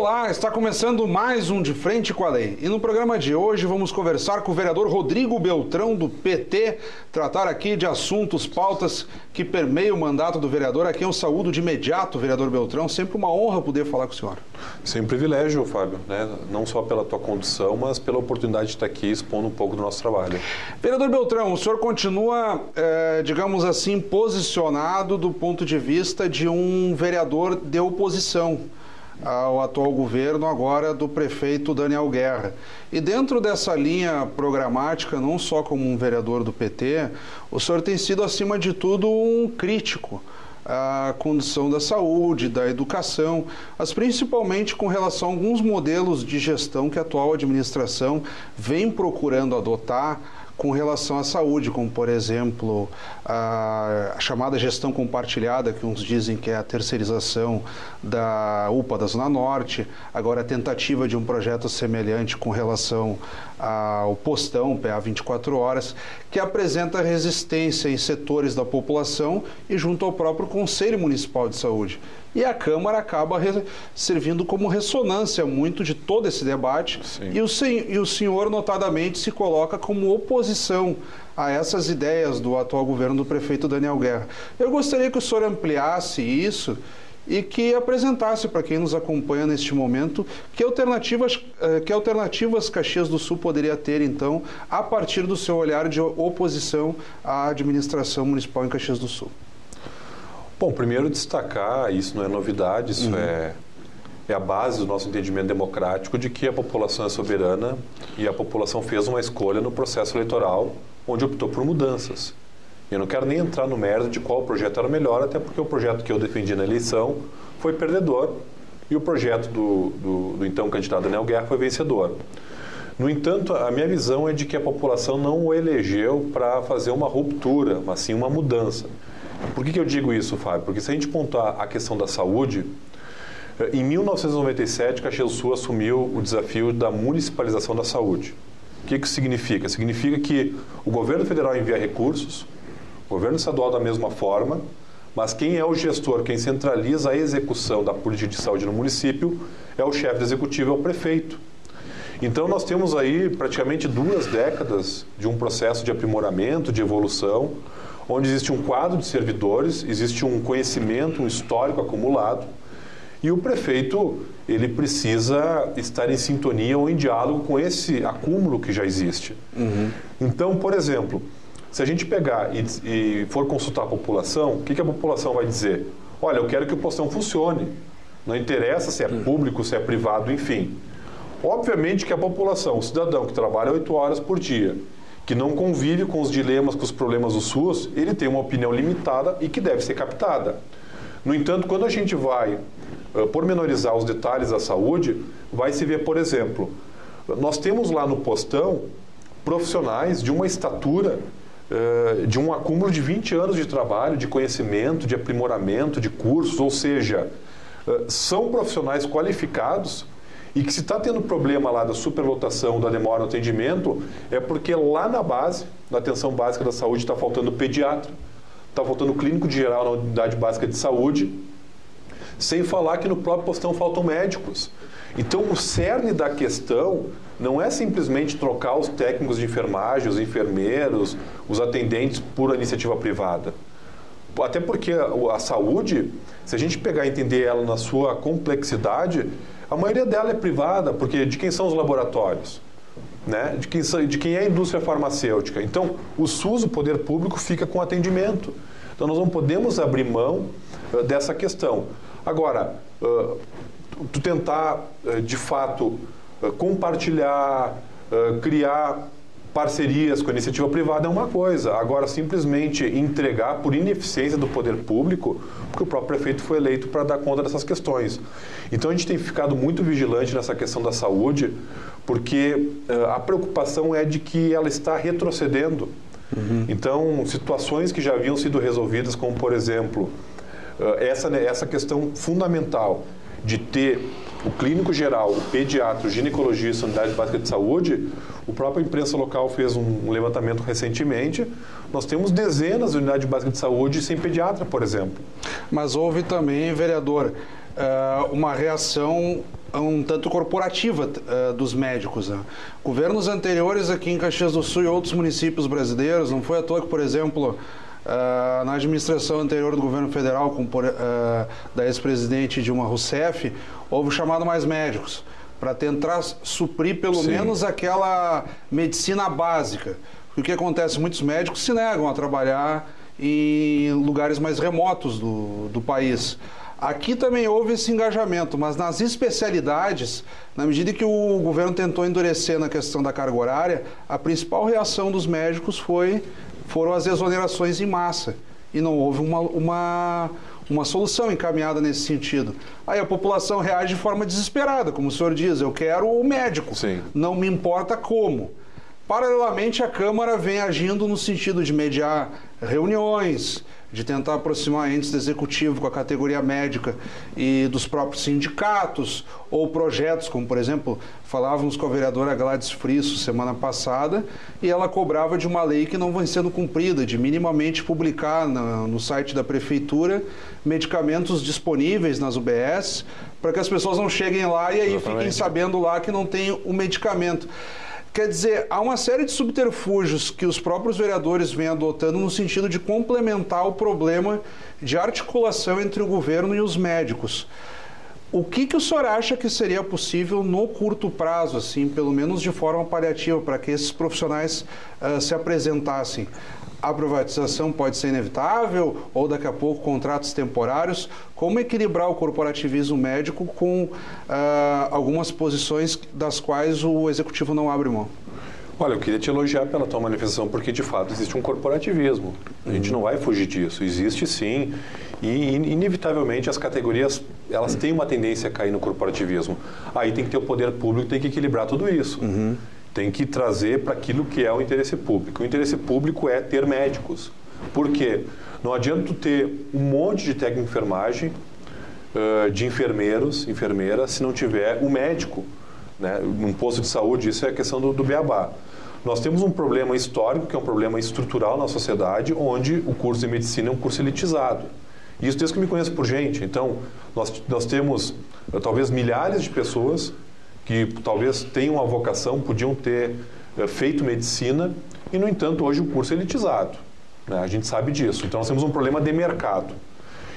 Olá, está começando mais um De Frente com a Lei. E no programa de hoje vamos conversar com o vereador Rodrigo Beltrão, do PT, tratar aqui de assuntos, pautas que permeiam o mandato do vereador. Aqui eu saúdo de imediato, vereador Beltrão. Sempre uma honra poder falar com o senhor. Sempre um privilégio, Fábio, né? Não só pela tua condução, mas pela oportunidade de estar aqui expondo um pouco do nosso trabalho. Vereador Beltrão, o senhor continua, digamos assim, posicionado do ponto de vista de um vereador de oposição ao atual governo, agora do prefeito Daniel Guerra. E dentro dessa linha programática, não só como um vereador do PT, o senhor tem sido, acima de tudo, um crítico à condição da saúde, da educação, mas principalmente com relação a alguns modelos de gestão que a atual administração vem procurando adotar com relação à saúde, como, por exemplo, a chamada gestão compartilhada, que uns dizem que é a terceirização da UPA da Zona Norte, agora a tentativa de um projeto semelhante com relação ao postão, PA 24 horas, que apresenta resistência em setores da população e junto ao próprio Conselho Municipal de Saúde. E a Câmara acaba servindo como ressonância muito de todo esse debate. E o senhor, notadamente, se coloca como oposição a essas ideias do atual governo do prefeito Daniel Guerra. Eu gostaria que o senhor ampliasse isso e que apresentasse para quem nos acompanha neste momento que alternativas Caxias do Sul poderia ter, então, a partir do seu olhar de oposição à administração municipal em Caxias do Sul. Bom, primeiro destacar, isso não é novidade, isso é a base do nosso entendimento democrático de que a população é soberana e a população fez uma escolha no processo eleitoral onde optou por mudanças. Eu não quero nem entrar no mérito de qual projeto era melhor, até porque o projeto que eu defendi na eleição foi perdedor e o projeto do então candidato Daniel Guerra foi vencedor. No entanto, a minha visão é de que a população não o elegeu para fazer uma ruptura, mas sim uma mudança. Por que eu digo isso, Fábio? Porque se a gente pontuar a questão da saúde, em 1997, Caxias do Sul assumiu o desafio da municipalização da saúde. O que isso significa? Significa que o governo federal envia recursos, o governo estadual da mesma forma, mas quem é o gestor, quem centraliza a execução da política de saúde no município é o chefe executivo, é o prefeito. Então nós temos aí praticamente 2 décadas de um processo de aprimoramento, de evolução, onde existe um quadro de servidores, existe um conhecimento, um histórico acumulado, e o prefeito ele precisa estar em sintonia ou em diálogo com esse acúmulo que já existe. Então, por exemplo, se a gente pegar e for consultar a população, o que a população vai dizer? Olha, eu quero que o postão funcione, não interessa se é público, se é privado, enfim. Obviamente que a população, o cidadão que trabalha 8 horas por dia, que não convive com os dilemas, com os problemas do SUS, ele tem uma opinião limitada e que deve ser captada. No entanto, quando a gente vai pormenorizar os detalhes da saúde, vai se ver, por exemplo, nós temos lá no postão profissionais de uma estatura, de um acúmulo de 20 anos de trabalho, de conhecimento, de aprimoramento, de cursos, ou seja, são profissionais qualificados e que se está tendo problema lá da superlotação, da demora no atendimento, é porque lá na base, na atenção básica da saúde, está faltando pediatra, está faltando clínico de geral na unidade básica de saúde, sem falar que no próprio postão faltam médicos. Então o cerne da questão não é simplesmente trocar os técnicos de enfermagem, os enfermeiros, os atendentes por iniciativa privada. Até porque a saúde, se a gente pegar e entender ela na sua complexidade, a maioria dela é privada, porque de quem são os laboratórios? Né? De quem é a indústria farmacêutica? Então, o SUS, o poder público, fica com atendimento. Então, nós não podemos abrir mão dessa questão. Agora, tu tentar, de fato, compartilhar, criar parcerias com a iniciativa privada é uma coisa. Agora, simplesmente entregar por ineficiência do poder público, porque o próprio prefeito foi eleito para dar conta dessas questões. Então, a gente tem ficado muito vigilante nessa questão da saúde, porque a preocupação é de que ela está retrocedendo. Então, situações que já haviam sido resolvidas, como, por exemplo, essa questão fundamental de ter o clínico geral, o pediatra, o ginecologista, a unidade básica de saúde, o próprio imprensa local fez um levantamento recentemente. Nós temos dezenas de unidades básicas de saúde sem pediatra, por exemplo. Mas houve também, vereador, uma reação um tanto corporativa dos médicos. Né? Governos anteriores aqui em Caxias do Sul e outros municípios brasileiros, não foi à toa que, por exemplo, na administração anterior do governo federal, da ex-presidente Dilma Rousseff, houve o chamado Mais Médicos, para tentar suprir pelo menos aquela medicina básica. O que acontece? Muitos médicos se negam a trabalhar em lugares mais remotos do país. Aqui também houve esse engajamento, mas nas especialidades, na medida que o governo tentou endurecer na questão da carga horária, a principal reação dos médicos foram as exonerações em massa. E não houve uma solução encaminhada nesse sentido. Aí a população reage de forma desesperada, como o senhor diz, eu quero o médico, não me importa como. Paralelamente, a Câmara vem agindo no sentido de mediar reuniões, de tentar aproximar entes do executivo com a categoria médica e dos próprios sindicatos, ou projetos, como, por exemplo, falávamos com a vereadora Gladys Frisso semana passada, e ela cobrava de uma lei que não vem sendo cumprida, de minimamente publicar no site da Prefeitura medicamentos disponíveis nas UBS, para que as pessoas não cheguem lá e aí fiquem sabendo lá que não tem o medicamento. Quer dizer, há uma série de subterfúgios que os próprios vereadores vêm adotando no sentido de complementar o problema de articulação entre o governo e os médicos. O que o senhor acha que seria possível no curto prazo, assim, pelo menos de forma paliativa, para que esses profissionais se apresentassem? A privatização pode ser inevitável, ou daqui a pouco contratos temporários. Como equilibrar o corporativismo médico com algumas posições das quais o executivo não abre mão? Olha, eu queria te elogiar pela tua manifestação, porque de fato existe um corporativismo. A gente não vai fugir disso. Existe sim, e inevitavelmente as categorias elas têm uma tendência a cair no corporativismo. Aí tem que ter o poder público, tem que equilibrar tudo isso. Tem que trazer para aquilo que é o interesse público. O interesse público é ter médicos. Por quê? Não adianta tu ter um monte de técnico de enfermagem, de enfermeiros, enfermeiras, se não tiver o médico. Né? Num posto de saúde, isso é a questão do beabá. Nós temos um problema histórico, que é um problema estrutural na sociedade, onde o curso de medicina é um curso elitizado. Isso desde que eu me conheço por gente. Então, nós temos talvez milhares de pessoas que talvez tenham a vocação, podiam ter feito medicina, e, no entanto, hoje o curso é elitizado. Né? A gente sabe disso. Então, nós temos um problema de mercado.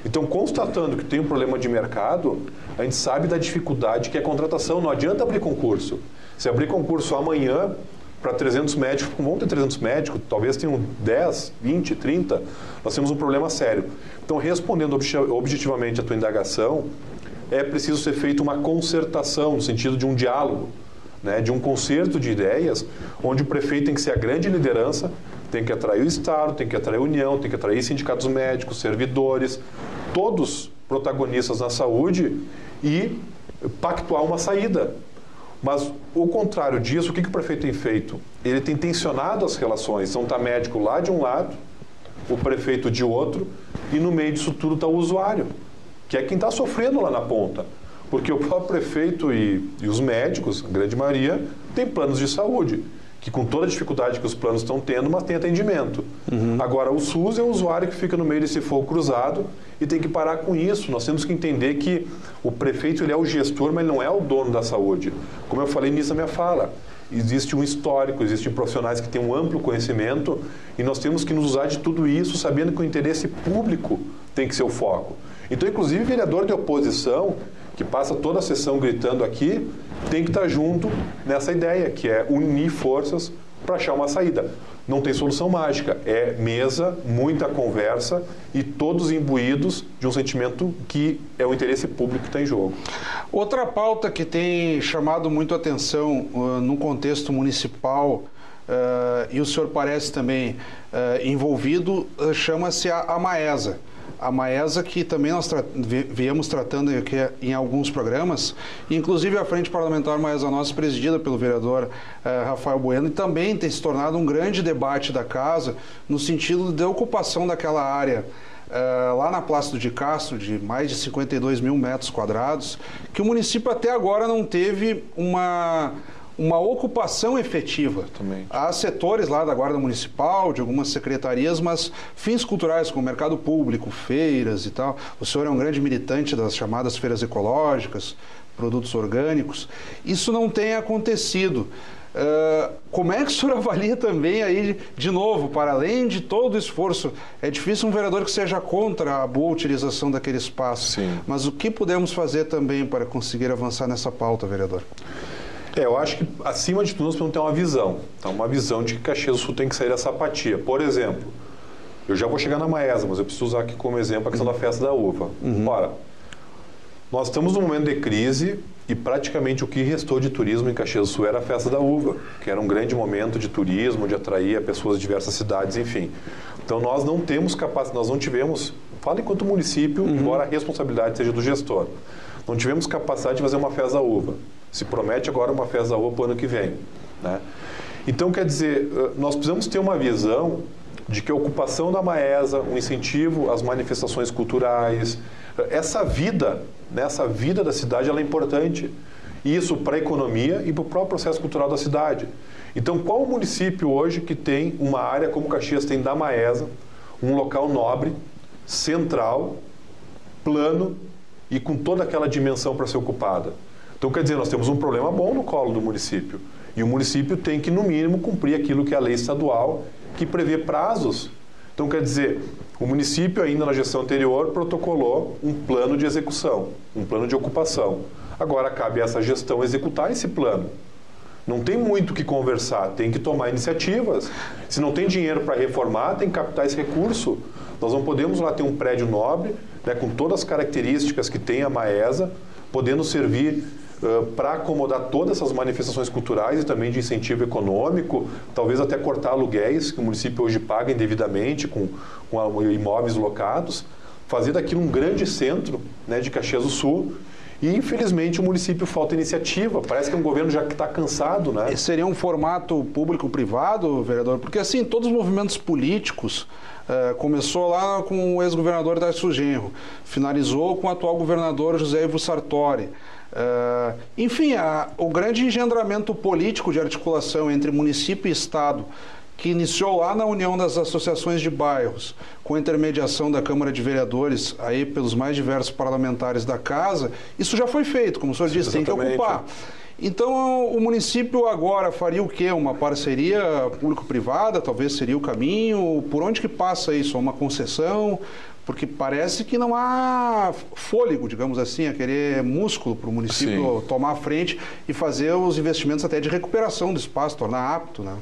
Então, constatando que tem um problema de mercado, a gente sabe da dificuldade que é a contratação. Não adianta abrir concurso. Se abrir concurso amanhã para 300 médicos, vão ter 300 médicos, talvez tenham 10, 20, 30, nós temos um problema sério. Então, respondendo objetivamente a tua indagação, é preciso ser feita uma concertação, no sentido de um diálogo, né, de um concerto de ideias, onde o prefeito tem que ser a grande liderança, tem que atrair o Estado, tem que atrair a União, tem que atrair sindicatos médicos, servidores, todos protagonistas na saúde, e pactuar uma saída. Mas, ao contrário disso, o que o prefeito tem feito? Ele tem tensionado as relações. Então, está médico lá de um lado, o prefeito de outro, e no meio disso tudo está o usuário, que é quem está sofrendo lá na ponta. Porque o próprio prefeito e os médicos, a grande maioria, tem planos de saúde, que com toda a dificuldade que os planos estão tendo, mas tem atendimento. Agora, o SUS é o usuário que fica no meio desse fogo cruzado e tem que parar com isso. Nós temos que entender que o prefeito ele é o gestor, mas ele não é o dono da saúde. Como eu falei nisso na minha fala, existe um histórico, existem profissionais que têm um amplo conhecimento e nós temos que nos usar de tudo isso, sabendo que o interesse público tem que ser o foco. Então, inclusive, vereador de oposição, que passa toda a sessão gritando aqui, tem que estar junto nessa ideia, que é unir forças para achar uma saída. Não tem solução mágica, é mesa, muita conversa e todos imbuídos de um sentimento que é o interesse público que está em jogo. Outra pauta que tem chamado muito atenção no contexto municipal, e o senhor parece também envolvido, chama-se a Maesa. A Maesa, que também nós viemos tratando aqui em alguns programas, inclusive a Frente Parlamentar Maesa Nossa, presidida pelo vereador Rafael Bueno, e também tem se tornado um grande debate da casa no sentido da ocupação daquela área lá na Plácido de Castro, de mais de 52 mil metros quadrados, que o município até agora não teve uma ocupação efetiva. Exatamente. Há setores lá da Guarda Municipal, de algumas secretarias, mas fins culturais, como mercado público, feiras e tal. O senhor é um grande militante das chamadas feiras ecológicas, produtos orgânicos. Isso não tem acontecido. Como é que o senhor avalia também aí, de novo, para além de todo o esforço, é difícil um vereador que seja contra a boa utilização daquele espaço, Sim. mas o que podemos fazer também para conseguir avançar nessa pauta, vereador? Eu acho que, acima de tudo, nós precisamos ter uma visão. Então, uma visão de que Caxias do Sul tem que sair dessa apatia. Por exemplo, eu já vou chegar na Maesa, mas eu preciso usar aqui como exemplo a questão da festa da uva. Ora, nós estamos num momento de crise e praticamente o que restou de turismo em Caxias do Sul era a festa da uva, que era um grande momento de turismo, de atrair pessoas de diversas cidades, enfim. Então nós não temos capacidade, nós não tivemos, falo enquanto município, embora a responsabilidade seja do gestor, não tivemos capacidade de fazer uma festa da uva. Se promete agora uma festa da uva para o ano que vem, né? Então, quer dizer, nós precisamos ter uma visão de que a ocupação da Maesa, o incentivo às manifestações culturais, essa vida da cidade, ela é importante. Isso para a economia e para o próprio processo cultural da cidade. Então, qual o município hoje que tem uma área como Caxias tem da Maesa, um local nobre, central, plano e com toda aquela dimensão para ser ocupada? Então, quer dizer, nós temos um problema bom no colo do município. E o município tem que, no mínimo, cumprir aquilo que é a lei estadual, que prevê prazos. Então, quer dizer, o município, ainda na gestão anterior, protocolou um plano de execução, um plano de ocupação. Agora, cabe a essa gestão executar esse plano. Não tem muito o que conversar, tem que tomar iniciativas. Se não tem dinheiro para reformar, tem que captar esse recurso. Nós não podemos lá ter um prédio nobre, né, com todas as características que tem a Maesa, podendo servir para acomodar todas essas manifestações culturais e também de incentivo econômico, talvez até cortar aluguéis que o município hoje paga indevidamente com imóveis locados, fazer daquilo um grande centro, né, de Caxias do Sul. E, infelizmente, o município falta iniciativa. Parece que é um governo já que está cansado, né? Esse seria um formato público-privado, vereador? Porque, assim, todos os movimentos políticos começou lá com o ex-governador Darcio Genro, finalizou com o atual governador José Ivo Sartori. Enfim, o grande engendramento político de articulação entre município e Estado, que iniciou lá na União das Associações de Bairros, com a intermediação da Câmara de Vereadores, aí pelos mais diversos parlamentares da Casa, isso já foi feito, como o senhor disse, tem que ocupar. Então, o município agora faria o quê? Uma parceria público-privada, talvez seria o caminho? Por onde que passa isso? Uma concessão? Porque parece que não há fôlego, digamos assim, a querer músculo para o município Sim. tomar a frente e fazer os investimentos até de recuperação do espaço, tornar apto, né?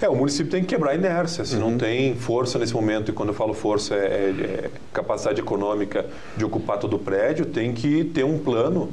O município tem que quebrar a inércia, se não tem força nesse momento, e quando eu falo força é capacidade econômica de ocupar todo o prédio, tem que ter um plano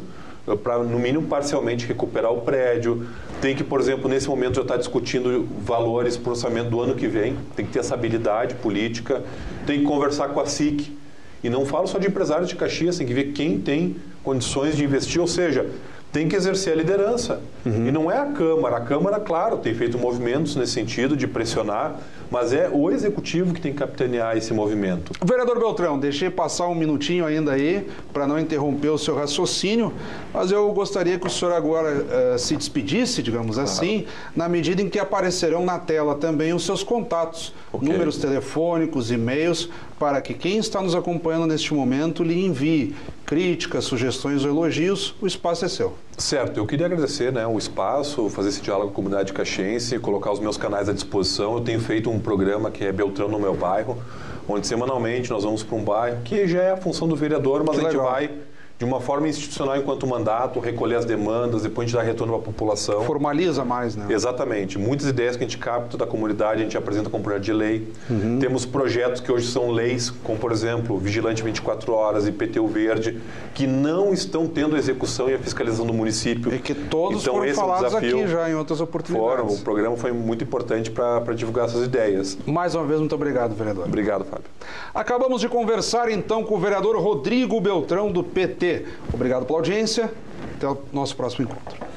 para, no mínimo, parcialmente recuperar o prédio. Tem que, por exemplo, nesse momento já estar discutindo valores para o orçamento do ano que vem, tem que ter essa habilidade política, tem que conversar com a SIC. E não falo só de empresários de Caxias, tem que ver quem tem condições de investir, ou seja, tem que exercer a liderança. E não é a Câmara, claro, tem feito movimentos nesse sentido de pressionar, mas é o Executivo que tem que capitanear esse movimento. Vereador Beltrão, deixei passar um minutinho ainda aí, para não interromper o seu raciocínio, mas eu gostaria que o senhor agora se despedisse, digamos assim, na medida em que aparecerão na tela também os seus contatos, números telefônicos, e-mails, para que quem está nos acompanhando neste momento lhe envie críticas, sugestões ou elogios, o espaço é seu. Certo, eu queria agradecer, né, o espaço, fazer esse diálogo com a comunidade caxiense, colocar os meus canais à disposição. Eu tenho feito um programa que é Beltrão no meu bairro, onde semanalmente nós vamos para um bairro, que já é a função do vereador, mas a gente vai, de uma forma institucional enquanto mandato, recolher as demandas, depois a gente dá retorno para a população. Formaliza mais, né? Exatamente. Muitas ideias que a gente capta da comunidade, a gente apresenta como projeto de lei. Temos projetos que hoje são leis, como, por exemplo, Vigilante 24 Horas e IPTU Verde, que não estão tendo a execução e a fiscalização do município. E que todos então, foram falados aqui já em outras oportunidades. O programa foi muito importante para divulgar essas ideias. Mais uma vez, muito obrigado, vereador. Obrigado, Fábio. Acabamos de conversar, então, com o vereador Rodrigo Beltrão, do PT. Obrigado pela audiência. Até o nosso próximo encontro.